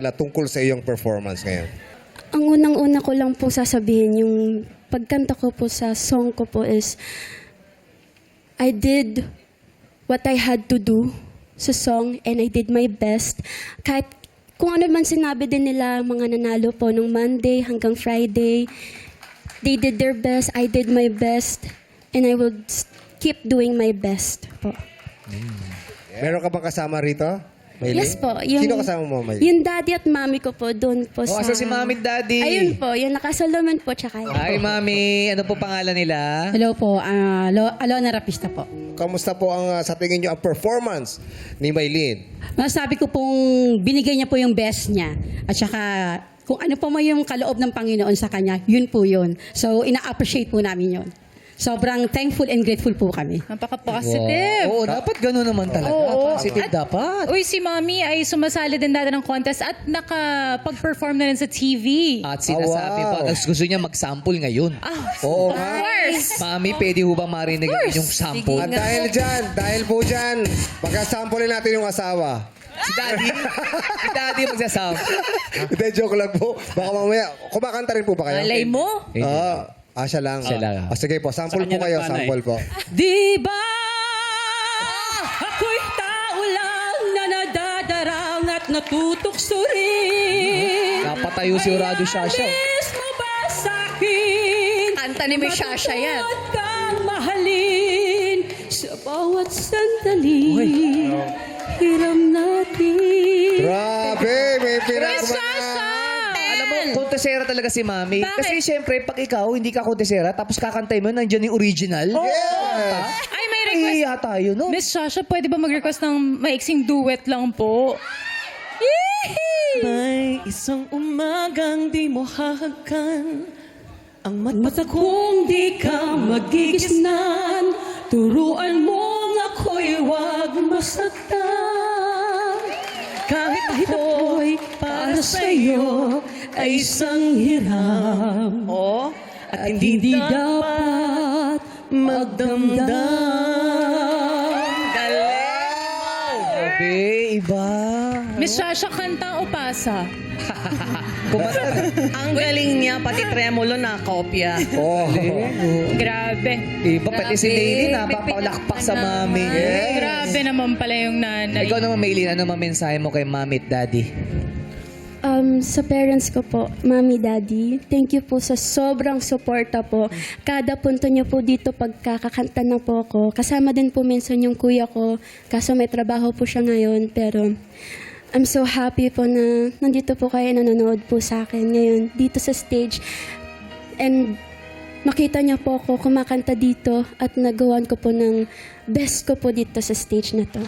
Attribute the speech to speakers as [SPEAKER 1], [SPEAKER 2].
[SPEAKER 1] tungkol sa iyong performance ngayon?
[SPEAKER 2] Ang unang-una ko lang po sasabihin, yung pagkanta ko po sa song ko po is, I did what I had to do sa song and I did my best. Kahit kung ano man sinabi din nila, mga nanalo po nung Monday hanggang Friday, they did their best, I did my best, and I will keep doing my best po.
[SPEAKER 1] Meron ka bang kasama rito? Maylin?
[SPEAKER 2] Yes po. Yung,
[SPEAKER 1] Sino kasama mo, Maylin?
[SPEAKER 2] yung daddy at mami ko po doon po sa...
[SPEAKER 3] Asa si Mami at Daddy?
[SPEAKER 2] Ayun po, yung nakasalaman po tsaka yun.
[SPEAKER 3] Hi, Mami. Ano po pangalan nila?
[SPEAKER 4] Hello po, Alona Rapista po.
[SPEAKER 1] Kamusta po ang sa tingin niyo ang performance ni Maylin?
[SPEAKER 4] Masabi ko pong binigay niya po yung best niya. At saka kung ano po mo yung kaloob ng Panginoon sa kanya, yun po yun. So, ina-appreciate po namin yun. Sobrang thankful and grateful po kami.
[SPEAKER 5] Napaka-positive.
[SPEAKER 3] Oo, dapat gano'n naman talaga.
[SPEAKER 5] Oo.
[SPEAKER 3] Positive dapat.
[SPEAKER 5] Uy, si Mami ay sumasali din dati ng contest at nakapag-perform na rin sa TV.
[SPEAKER 3] At sinasabi
[SPEAKER 1] wow.
[SPEAKER 3] pa, gusto niya mag-sample ngayon.
[SPEAKER 1] Oo
[SPEAKER 5] Of
[SPEAKER 1] nga.
[SPEAKER 5] course.
[SPEAKER 3] Mami, pwede ho bang marinig yung sample?
[SPEAKER 1] At dahil po dyan, pagkasampulin natin yung asawa.
[SPEAKER 3] Si Daddy magsasample.
[SPEAKER 1] Hindi, joke lang po. Baka mamaya, kumakanta rin po ba kayo?
[SPEAKER 5] Malay mo.
[SPEAKER 1] Siya lang.
[SPEAKER 3] Siya lang.
[SPEAKER 1] Sige po, sample po kayo. Sample po.
[SPEAKER 4] Di ba ako'y tao lang na nadadarang at natutukso rin?
[SPEAKER 3] Napatayo si Rado Shasha.
[SPEAKER 4] Miss mo ba sa'kin?
[SPEAKER 5] Kanta ni Miss Shasha yan.
[SPEAKER 4] Matutuwa kang mahalin sa bawat sandali. Hiram natin.
[SPEAKER 1] Grabe, may pinagmana.
[SPEAKER 3] Alam mo, kontesera talaga si Mami. Kasi siyempre, pag ikaw, hindi ka kontesera, tapos kakantay mo, nandiyan yung original.
[SPEAKER 1] Yes!
[SPEAKER 5] Ay, may request.
[SPEAKER 3] Iya tayo, no?
[SPEAKER 5] Miss Shasha, pwede ba mag-request ng maiksing duet lang po? Yee!
[SPEAKER 6] May isang umagang di mo hahagkan ang mata kong di ka magigisnan. Turuan mo ako'y huwag masaktan. Kahit ako'y para sa'yo ay isang hiram. At hindi dapat magdamdam.
[SPEAKER 3] Grabe, iba.
[SPEAKER 5] Miss Shasha, kanta o pasa?
[SPEAKER 6] Ang galing niya, pati tremolo na kopya.
[SPEAKER 1] Oh.
[SPEAKER 5] Grabe.
[SPEAKER 3] Iba, pati si Maylin, napapalakpak sa Mami.
[SPEAKER 5] Grabe naman pala yung nanay.
[SPEAKER 3] Ikaw naman, Maylin, ano mensahe mo kay Mami at Daddy?
[SPEAKER 2] Sa parents ko po, Mami, Daddy, thank you po sa sobrang suporta po. Kada punto niyo po dito pagkakakanta na po ako. Kasama din po minsan yung kuya ko, kaso may trabaho po siya ngayon. Pero I'm so happy po na nandito po kayo, nanonood po sa akin ngayon dito sa stage. And makita niyo po ako kumakanta dito at nagawan ko po ng best ko po dito sa stage na to.